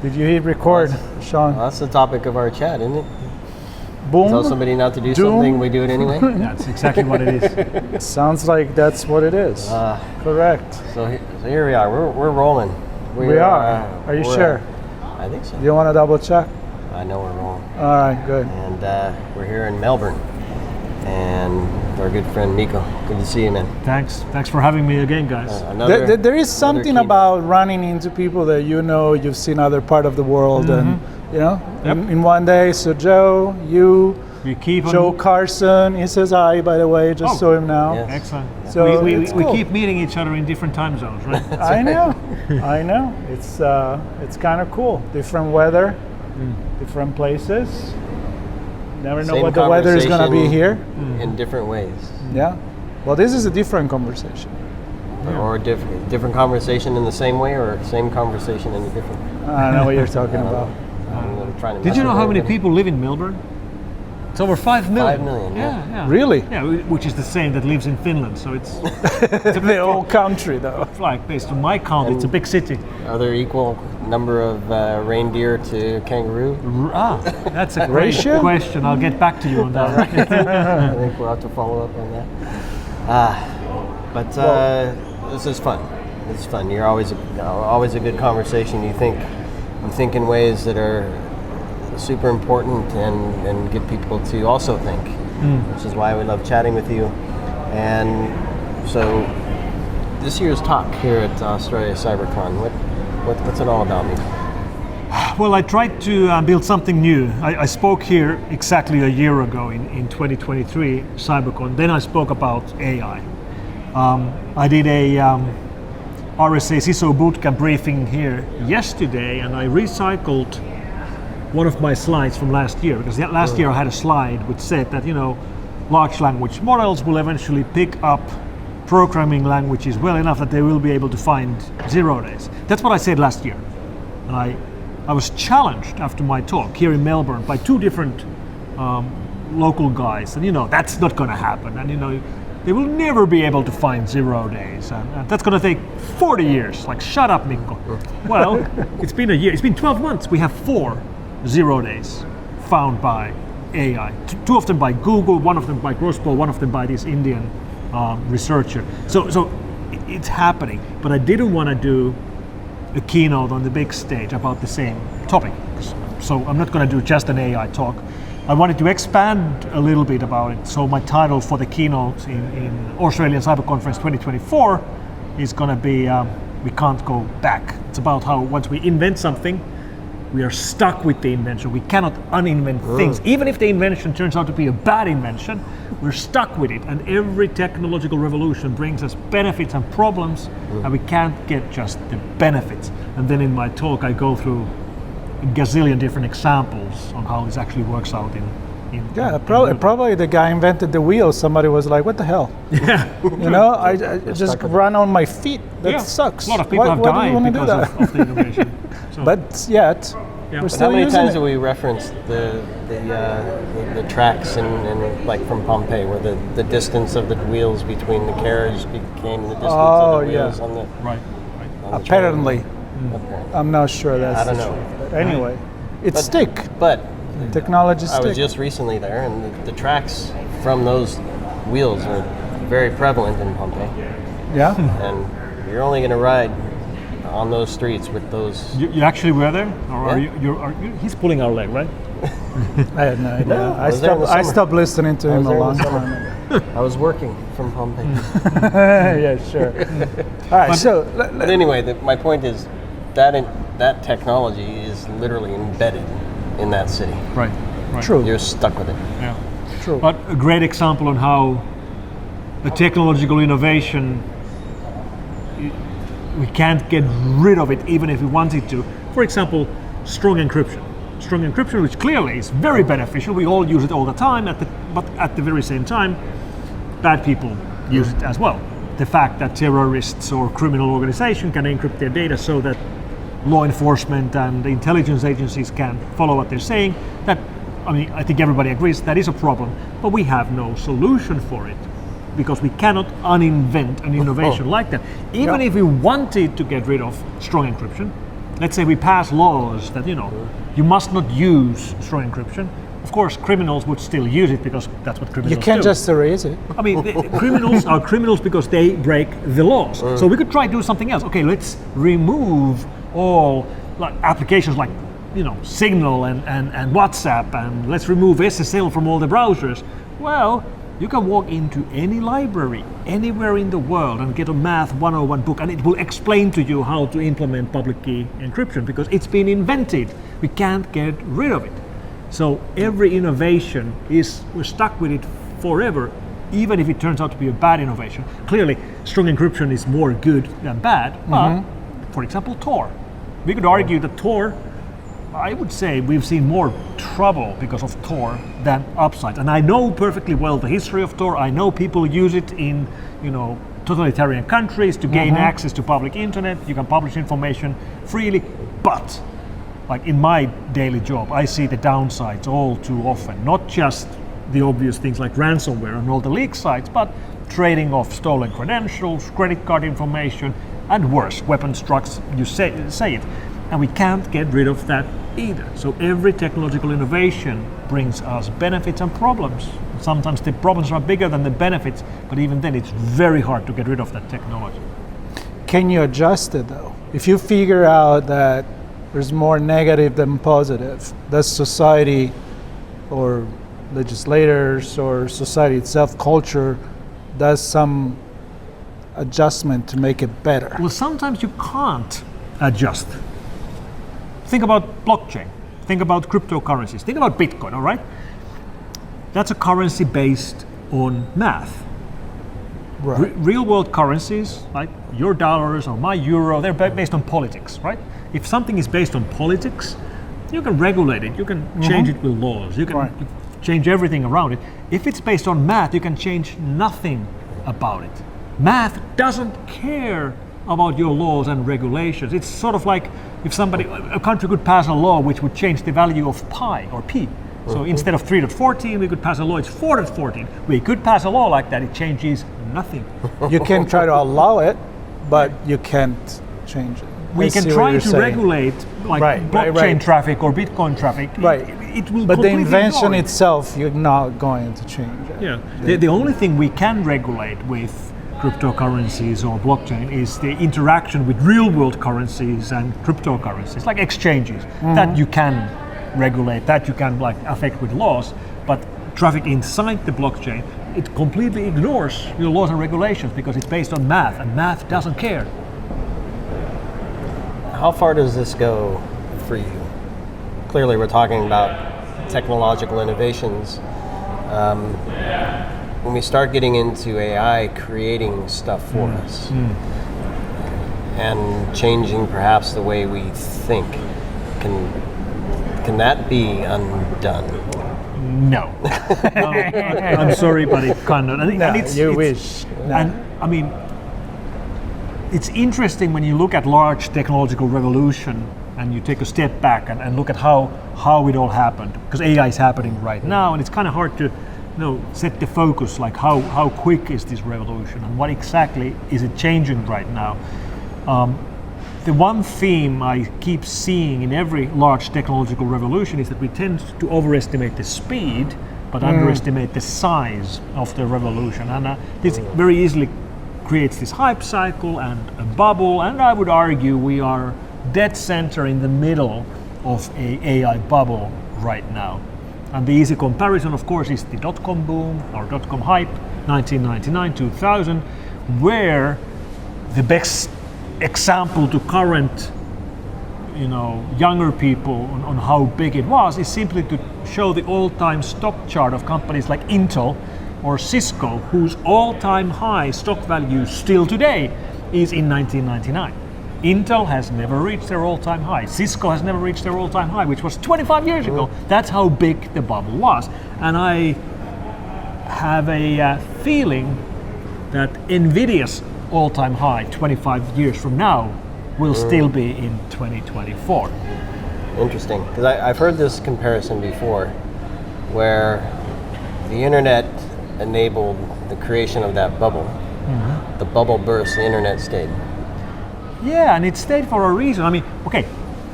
Did you hit record, Sean? Well, that's the topic of our chat, isn't it? Boom. Tell somebody not to do Doom. something, we do it anyway. That's exactly what it is. Sounds like that's what it is. Correct. So here we are. We're rolling. We are. Are you sure? I think so. Do you want to double check? I know we're rolling. All right, good. And we're here in Melbourne, and our good friend Mikko. Good to see you, man. Thanks for having me again, guys. There is something about running into people that you've seen other part of the world, and in one day. So Joe, Joe Carson, he says hi, by the way, just saw him now. Yes. Excellent. So we keep meeting each other in different time zones, right? I know. It's kind of cool. Different weather, different places. Never know Same what the weather is going to be here. In different ways. Yeah. Well, this is a different conversation. Or a different conversation in the same way, or same conversation in a different way. I know what you're talking about. I'm trying to Did you know how many people live in Melbourne? It's over 5 million. 5 million, yeah. Really? Yeah, which is the same that lives in Finland. So it's the whole country, though. Like based on my count, it's a big city. Are there equal number of reindeer to kangaroo? That's a great question. I'll get back to you on that. I think we'll have to follow up on that. This is fun. It's fun. You're always a good conversation. You think in ways that are super important and get people to also think, which is why we love chatting with you. And so this year's talk here at Australia CyberCon, what's it all about, Mikko? Well, I tried to build something new. I spoke here exactly a year ago in 2023 CyberCon. Then I spoke about AI. I did a RSA CISO bootcamp briefing here yesterday, and I recycled one of my slides from last year, because last year I had a slide which said that large language models will eventually pick up programming languages well enough that they will be able to find 0 days. That's what I said last year. And I was challenged after my talk here in Melbourne by 2 different local guys, and that's not going to happen, and they will never be able to find 0 days, and that's going to take 40 years. Like, shut up, Mikko. Well, it's been a year. It's been 12 months. We have 4 0 days found by AI. 2 of them by Google, 1 of them by Grossball, 1 of them by this Indian researcher. So it's happening. But I didn't want to do a keynote on the big stage about the same topic. So I'm not going to do just an AI talk. I wanted to expand a little bit about it. So my title for the keynote in Australian Cyber Conference 2024 is going to be We Can't Go Back. It's about how once we invent something, we are stuck with the invention. We cannot uninvent things. Even if the invention turns out to be a bad invention, we're stuck with it. And every technological revolution brings us benefits and problems, and we can't get just the benefits. And then in my talk, I go through a gazillion different examples on how this actually works out in probably the guy invented the wheel. Somebody was like, what the hell? Yeah. I just run on my feet. That sucks. A lot of people have died because of the innovation. So. But yet, we're still how many using times it. have we referenced the tracks and like from Pompeii, where the distance of the wheels between the carriage became the distance of the wheels on the right. On the Apparently. Okay. I'm not sure that's I don't the know. truth. But anyway, it's stick. But Technology stick. I was just recently there, and the tracks from those wheels are very prevalent in Pompeii. Yeah. And you're only going to ride on those streets with those. You actually were there, or are you? He's pulling our leg, right? I had no idea. No, I stopped listening to him a long time ago. I was working from Pompeii. Yeah, sure. All right. So, but anyway, my point is that technology is literally embedded in that city. Right. True. You're stuck with it. Yeah. True. But a great example on how the technological innovation, we can't get rid of it even if we wanted to. For example, strong encryption. Strong encryption, which clearly is very beneficial. We all use it all the time, but at the very same time, bad people use it as well. The fact that terrorists or criminal organizations can encrypt their data so that law enforcement and the intelligence agencies can follow what they're saying, I think everybody agrees that is a problem, but we have no solution for it because we cannot uninvent an innovation like that. Even if we wanted to get rid of strong encryption, let's say we pass laws that, you must not use strong encryption. Of course, criminals would still use it because that's what criminals do. You can't just erase it. I mean, criminals are criminals because they break the laws. So we could try to do something else. Okay, let's remove all applications like, Signal and WhatsApp, and let's remove SSL from all the browsers. Well, you can walk into any library anywhere in the world and get a Math 101 book, and it will explain to you how to implement public key encryption because it's been invented. We can't get rid of it. So every innovation we're stuck with it forever, even if it turns out to be a bad innovation. Clearly, strong encryption is more good than bad, but for example, Tor. We could argue that Tor, I would say we've seen more trouble because of Tor than upsides. And I know perfectly well the history of Tor. I know people use it in, totalitarian countries to gain access to public internet. You can publish information freely, but like in my daily job, I see the downsides all too often. Not just the obvious things like ransomware and all the leak sites, but trading off stolen credentials, credit card information, and worse, weapons, drugs, you say it. And we can't get rid of that either. So every technological innovation brings us benefits and problems. Sometimes the problems are bigger than the benefits, but even then it's very hard to get rid of that technology. Can you adjust it though? If you figure out that there's more negative than positive, does society or legislators or society itself, culture, does some adjustment to make it better? Well, sometimes you can't adjust. Think about blockchain. Think about cryptocurrencies. Think about Bitcoin, all right? That's a currency based on math. Right. Real world currencies, like your dollars or my euro, they're based on politics, right? If something is based on politics, you can regulate it. You can change it with laws. You can change everything around it. If it's based on math, you can change nothing about it. Math doesn't care about your laws and regulations. It's sort of like if a country could pass a law which would change the value of pi or p. So instead of 3.14, we could pass a law, it's 4.14. We could pass a law like that, it changes nothing. You can try to allow it, but you can't change it. We can try to regulate blockchain traffic or Bitcoin traffic. Right. It will but the completely invention ignore it. itself, you're not going to change it. Yeah. The only thing we can regulate with cryptocurrencies or blockchain is the interaction with real world currencies and cryptocurrencies, like exchanges, that you can regulate, that you can affect with laws, but traffic inside the blockchain, it completely ignores your laws and regulations because it's based on math, and math doesn't care. How far does this go for you? Clearly we're talking about technological innovations. When we start getting into AI creating stuff for us and changing perhaps the way we think, can that be undone? No. I'm sorry, but it cannot. You wish. And I mean, it's interesting when you look at large technological revolution and you take a step back and look at how it all happened, because AI is happening right now, and it's kind of hard to set the focus, like how quick is this revolution and what exactly is it changing right now. The one theme I keep seeing in every large technological revolution is that we tend to overestimate the speed but underestimate the size of the revolution, and this very easily creates this hype cycle and a bubble, and I would argue we are dead center in the middle of a AI bubble right now. And the easy comparison, of course, is the dot-com boom or dot-com hype, 1999, 2000, where the best example to current, younger people on how big it was is simply to show the all-time stock chart of companies like Intel or Cisco, whose all-time high stock value still today is in 1999. Intel has never reached their all-time high. Cisco has never reached their all-time high, which was 25 years ago. That's how big the bubble was. And I have a feeling that NVIDIA's all-time high 25 years from now will still be in 2024. Interesting, because I've heard this comparison before, where the internet enabled the creation of that bubble. The bubble burst, the internet stayed. Yeah, and it stayed for a reason. I mean, okay,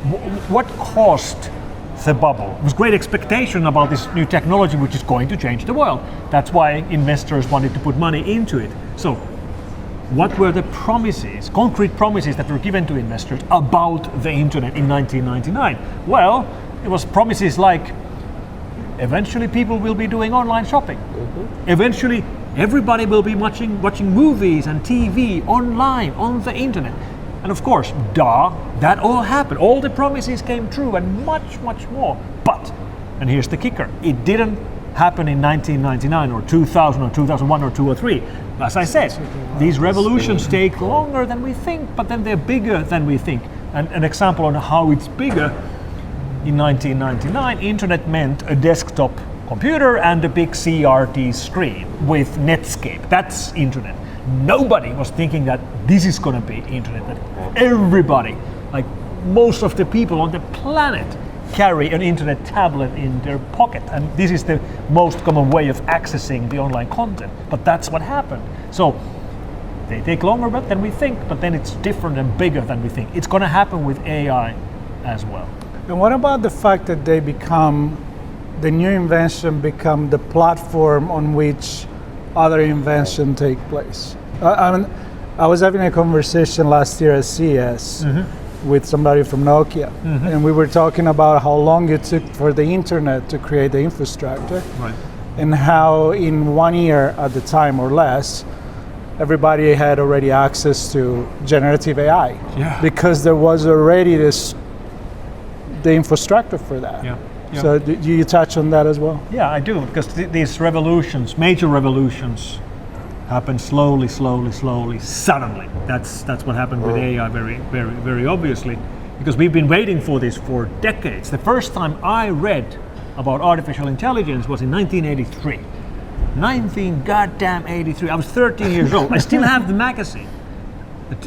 What caused the bubble? It was great expectation about this new technology which is going to change the world. That's why investors wanted to put money into it. So what were the promises, concrete promises that were given to investors about the internet in 1999? Well, it was promises like eventually people will be doing online shopping. Eventually everybody will be watching movies and TV online on the internet. And of course, that all happened. All the promises came true and much, much more. But, and here's the kicker, it didn't happen in 1999 or 2000 or 2001 or 2 or 3. As I said, these revolutions take longer than we think, but then they're bigger than we think. And an example on how it's bigger, in 1999, internet meant a desktop computer and a big CRT screen with Netscape. That's internet. Nobody was thinking that this is going to be internet, that everybody, like most of the people on the planet, carry an internet tablet in their pocket, and this is the most common way of accessing the online content. But that's what happened. So they take longer than we think, but then it's different and bigger than we think. It's going to happen with AI as well. And what about the fact that the new invention become the platform on which other inventions take place? I was having a conversation last year at CES with somebody from Nokia, and we were talking about how long it took for the internet to create the infrastructure, Right. and how in 1 year at the time or less, everybody had already access to generative AI, because there was already the infrastructure for that. Yeah. Yeah. So do you touch on that as well? Yeah, I do, because these revolutions, major revolutions, happen slowly, suddenly. That's what happened with AI very obviously, because we've been waiting for this for decades. The first time I read about artificial intelligence was in 1983. 1983. I was 13 years old. I still have the magazine,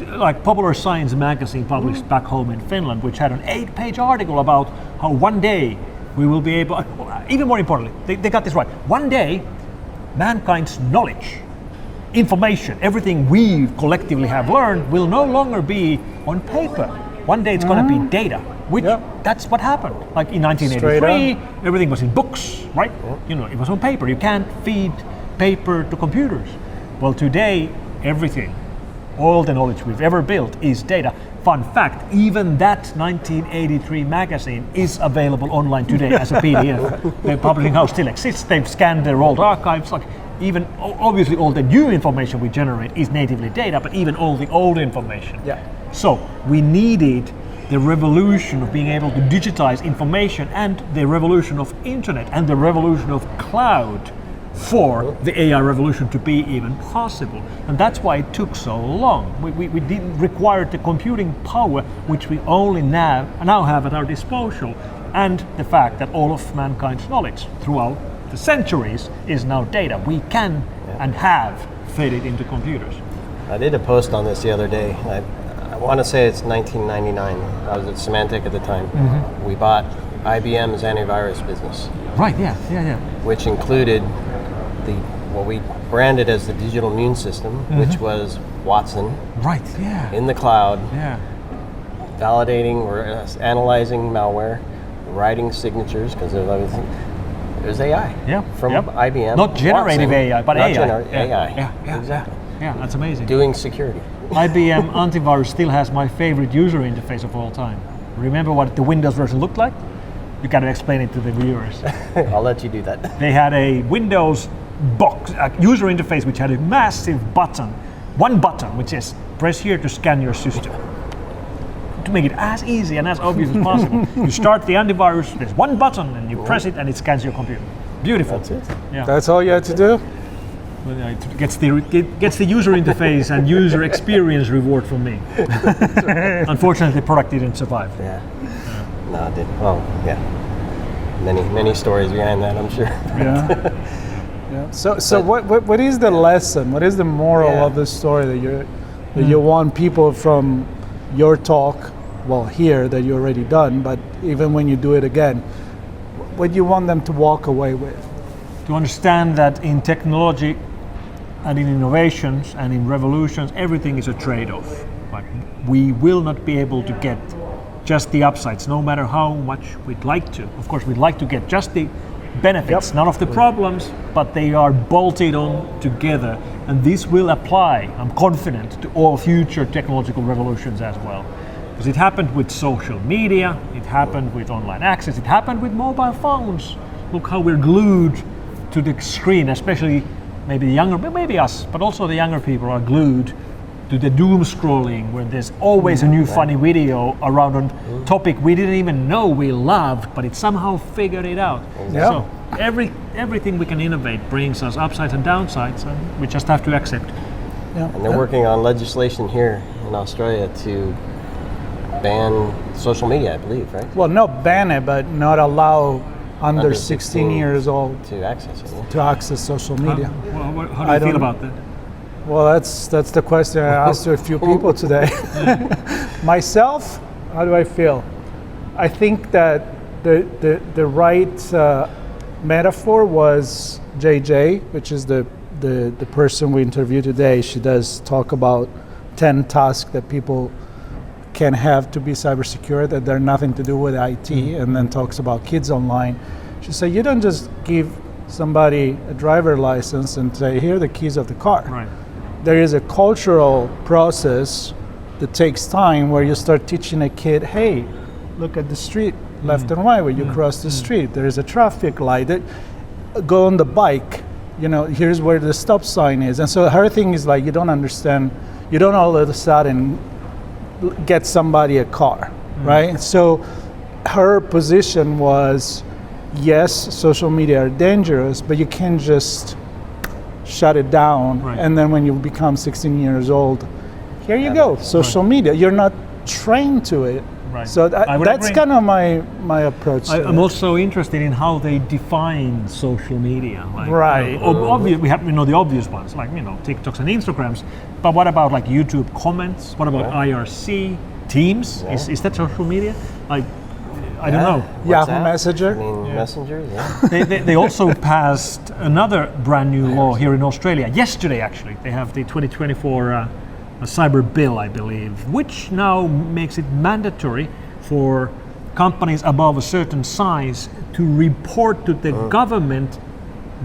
like Popular Science magazine published back home in Finland, which had an 8-page article about how one day we will be able, even more importantly, they got this right. One day, mankind's knowledge, information, everything we collectively have learned will no longer be on paper. One day it's going to be data, which that's what happened. Like in 1983, everything was in books, right? You know, it was on paper. You can't feed paper to computers. Well, today, everything, all the knowledge we've ever built is data. Fun fact, even that 1983 magazine is available online today as a PDF. The publishing house still exists. They've scanned their old archives. Like, even obviously all the new information we generate is natively data, but even all the old information. So we needed the revolution of being able to digitize information and the revolution of internet and the revolution of cloud for the AI revolution to be even possible. And that's why it took so long. We didn't require the computing power which we only now have at our disposal, and the fact that all of mankind's knowledge throughout the centuries is now data. We can and have fed it into computers. I did a post on this the other day. I want to say it's 1999. I was at Symantec at the time. We bought IBM's antivirus business. Right, Which included what we branded as the digital immune system, which was Watson. Right, in the cloud, validating or analyzing malware, writing signatures, because it was AI from IBM. Not generative Watson, AI, but not AI. Exactly. Yeah, that's amazing. Doing security. IBM antivirus still has my favorite user interface of all time. Remember what the Windows version looked like? You got to explain it to the viewers. I'll let you do that. They had a Windows box, a user interface which had a massive button, one button, which is press here to scan your system. To make it as easy and as obvious as possible. You start the antivirus, there's one button, and you press it and it scans your computer. Beautiful. That's it. Yeah. That's all you had to do? Well, it gets the user interface and user experience reward from me. Unfortunately, the product didn't survive. No, it didn't. Well, many stories behind that, I'm sure. So what is the lesson? What is the moral of the story that you want people from your talk, well, here that you already done, but even when you do it again, what you want them to walk away with? To understand that in technology and in innovations and in revolutions, everything is a trade-off. Like, we will not be able to get just the upsides, no matter how much we'd like to. Of course, we'd like to get just the benefits, none of the problems, but they are bolted on together. And this will apply, I'm confident, to all future technological revolutions as well. Because it happened with social media, it happened with online access, it happened with mobile phones. Look how we're glued to the screen, especially maybe the younger, maybe us, but also the younger people are glued to the doom scrolling, where there's always a new funny video around a topic we didn't even know we loved, but it somehow figured it out. Yeah. So everything we can innovate brings us upsides and downsides, and we just have to accept. Yeah. And they're working on legislation here in Australia to ban social media, I believe, right? Well, not ban it, but not allow under 16 years old to access it. Yeah. to access social media. How do you feel about that? Well, that's the question I asked to a few people today. Myself, how do I feel? I think that the right metaphor was JJ, which is the person we interviewed today. She does talk about 10 tasks that people can have to be cyber secure, that they're nothing to do with IT, and then talks about kids online. She said, you don't just give somebody a driver license and say, here are the keys of the car. Right. There is a cultural process that takes time where you start teaching a kid, hey, look at the street, left and right, where you cross the street. There is a traffic light. Go on the bike, here's where the stop sign is. And so her thing is like, you don't understand, you don't all of a sudden get somebody a car, right? So her position was, yes, social media are dangerous, but you can't just shut it down. Right. And then when you become 16 years old, here you go, social media. You're not trained to it. Right. So that's agree. kind of my approach to I'm it. also interested in how they define social media. Like, Right. We have the obvious ones, like TikToks and Instagrams. But what about like YouTube comments? What about IRC? Teams? Yeah. Is that social media? Like, I don't know. Yahoo WhatsApp? Messenger. Messenger, yeah. They also passed another brand new law here in Australia yesterday. Actually, they have the 2024 cyber bill, I believe, which now makes it mandatory for companies above a certain size to report to the government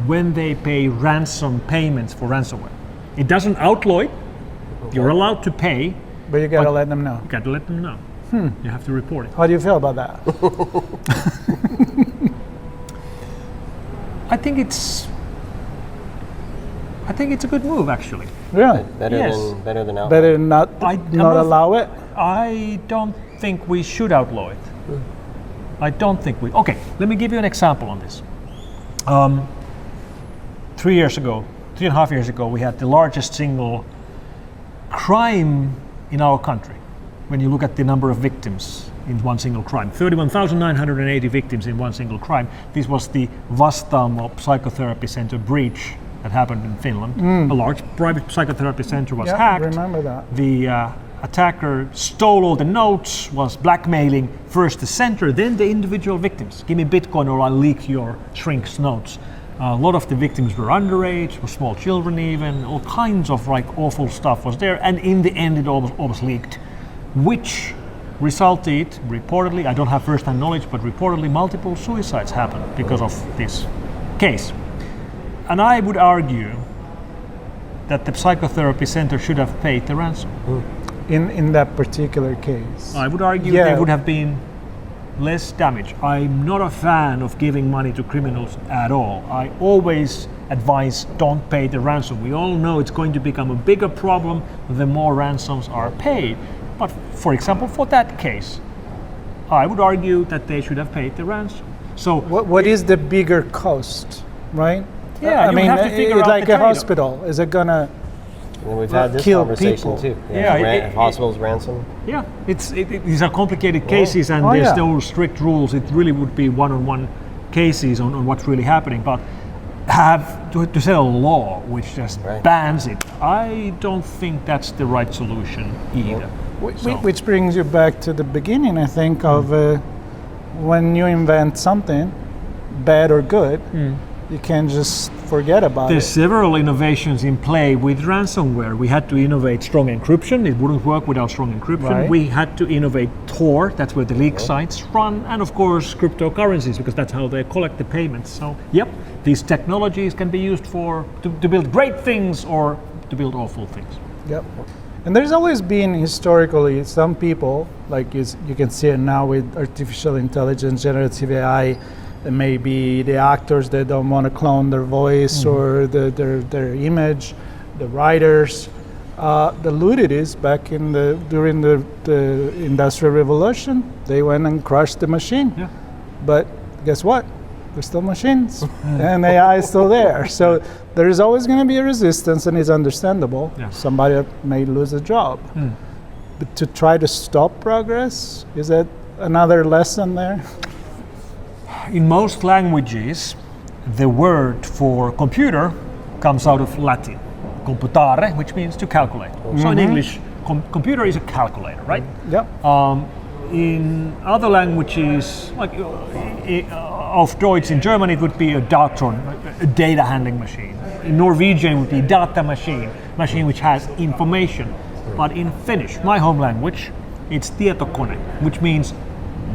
when they pay ransom payments for ransomware. It doesn't outlaw it. You're allowed to pay. But you got to let them know. You got to let them know. You have to report it. How do you feel about that? I think it's a good move, actually. Really? Better Yes. than outlaw. Better not allow it? I don't think we should outlaw it. I don't think we. Okay, let me give you an example on this. 3.5 years ago, we had the largest single crime in our country. When you look at the number of victims in one single crime, 31,980 victims in one single crime. This was the Vastaamo Psychotherapy Center breach that happened in Finland. A large private psychotherapy center was hacked. I remember that. The attacker stole all the notes, was blackmailing first the center, then the individual victims. Give me Bitcoin or I'll leak your shrink's notes. A lot of the victims were underage, were small children even, all kinds of like awful stuff was there, and in the end it almost leaked, which resulted, reportedly, I don't have first-hand knowledge, but reportedly multiple suicides happened because of this case. And I would argue that the psychotherapy center should have paid the ransom. In that particular case. I would argue there would have been less damage. I'm not a fan of giving money to criminals at all. I always advise don't pay the ransom. We all know it's going to become a bigger problem the more ransoms are paid. But for example, for that case, I would argue that they should have paid the ransom. So what is the bigger cost, right? Yeah, I mean, have to figure out like the a trade-off. hospital, is it gonna And we've had this kill conversation people? too. Yeah, hospitals ransom. yeah, these are complicated cases, and there's no strict rules. It really would be one-on-one cases on what's really happening. But to set a law which just bans it, I don't think that's the right solution either. Which brings you back to the beginning, I think, of when you invent something, bad or good, You can't just forget about There's it. several innovations in play with ransomware. We had to innovate strong encryption. It wouldn't work without strong encryption. Right. We had to innovate Tor. That's where the leak sites run. And of course, cryptocurrencies, because that's how they collect the payments. So, yep, these technologies can be used to build great things or to build awful things. Yep. And there's always been historically some people, like you can see it now with artificial intelligence, generative AI, and maybe the actors that don't want to clone their voice or their image, the writers. The Luddites back during the Industrial Revolution, they went and crushed the machine. Yeah. But guess what? They're still machines, and AI is still there. So there is always going to be a resistance, and it's understandable. Yeah. Somebody may lose a job. But to try to stop progress, is that another lesson there? In most languages, the word for computer comes out of Latin, computare, which means to calculate. So in English, computer is a calculator, right? Yep. In other languages, like of Deutsch, in German it would be a Datron, a data handling machine. In Norwegian it would be data machine which has information. But in Finnish, my home language, it's tietokone, which means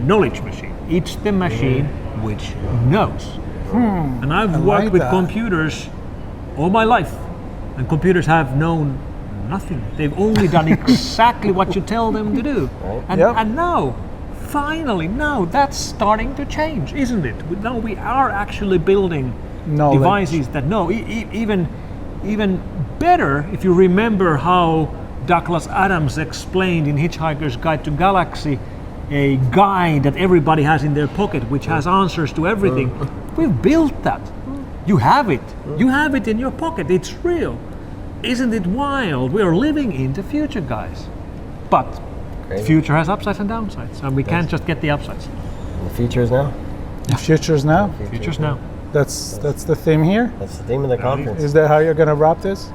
knowledge machine. It's the machine which knows. And I've worked like with that. computers all my life, and computers have known nothing. They've only done exactly what you tell them to do. Right. And, Yep. and now, finally, now that's starting to change, isn't it? Now we are actually building Knowledge. devices that know. Even better, if you remember how Douglas Adams explained in Hitchhiker's Guide to Galaxy, a guide that everybody has in their pocket, which has answers to everything. We've built that. You have it. You have it in your pocket. It's real. Isn't it wild? We are living in the future, guys. But the Crazy. future has upsides and downsides, and we can't just get the upsides. The future is now. The future's now. Future's now. That's the theme here. That's the theme of the conference. Is that how you're going to wrap this?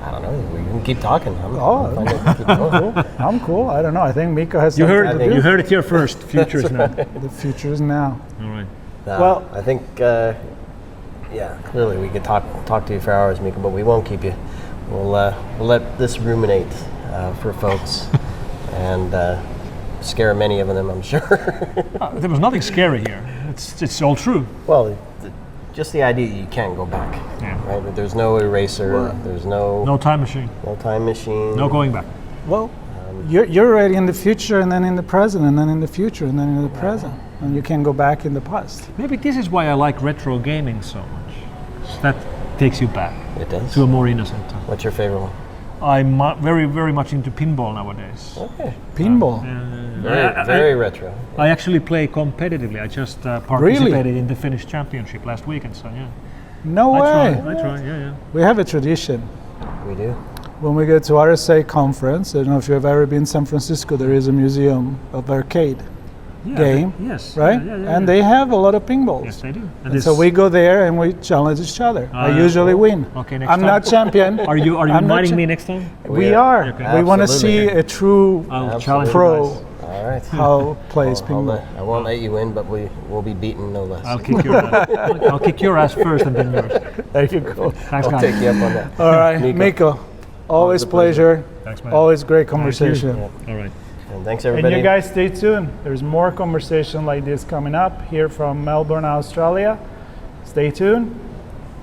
I don't know. We can keep talking. I'm fine to keep going. I'm cool. I don't know. I think Mikko has You something to do. heard it here first. Future's now. The future is now. All right. Well- I think, clearly we could talk to you for hours, Mikko, but we won't keep you. We'll let this ruminate for folks and scare many of them, I'm sure. There was nothing scary here. It's all true. Well, just the idea that you can't go back, Yeah. right? That there's no eraser, there's no No time machine. time machine. No going back. Well, you're already in the future, and then in the present, and then in the future, and then in the present, and you can go back in the past. Maybe this is why I like retro gaming so much. That takes you back It does. to a more innocent time. What's your favorite one? I'm very, very much into pinball nowadays. Okay. Pinball. Very retro. I actually play competitively. I just participated in the Finnish championship last weekend, so yeah. No way. I try, yeah. We have a tradition. We do. When we go to RSA conference, I don't know if you've ever been in San Francisco, there is a museum of arcade game, Yes. right? Yeah, And they have a lot of pinballs. Yes, they do. And so we go there and we challenge each other. I usually win. Okay, next I'm time. not champion. Are you I'm not inviting cha- me next time? We are. Okay. We want to see Absolutely. a true I'll challenge you pro guys. All right. how plays pinball. I won't let you win, but we'll be beaten no less. I'll kick your ass. I'll kick your ass first and then yours. There you go. Thanks, I'll guys. take you up on that. All right, Mikko. Mikko. Always a pleasure. pleasure. Thanks, man. Always great conversation. All right. And thanks And everybody. you guys stay tuned. There's more conversation like this coming up here from Melbourne, Australia. Stay tuned,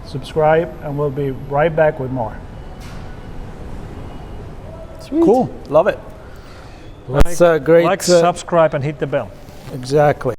subscribe, and we'll be right back with more. Sweet. Cool. Love it. That's great. Like, subscribe, and hit the bell. Exactly.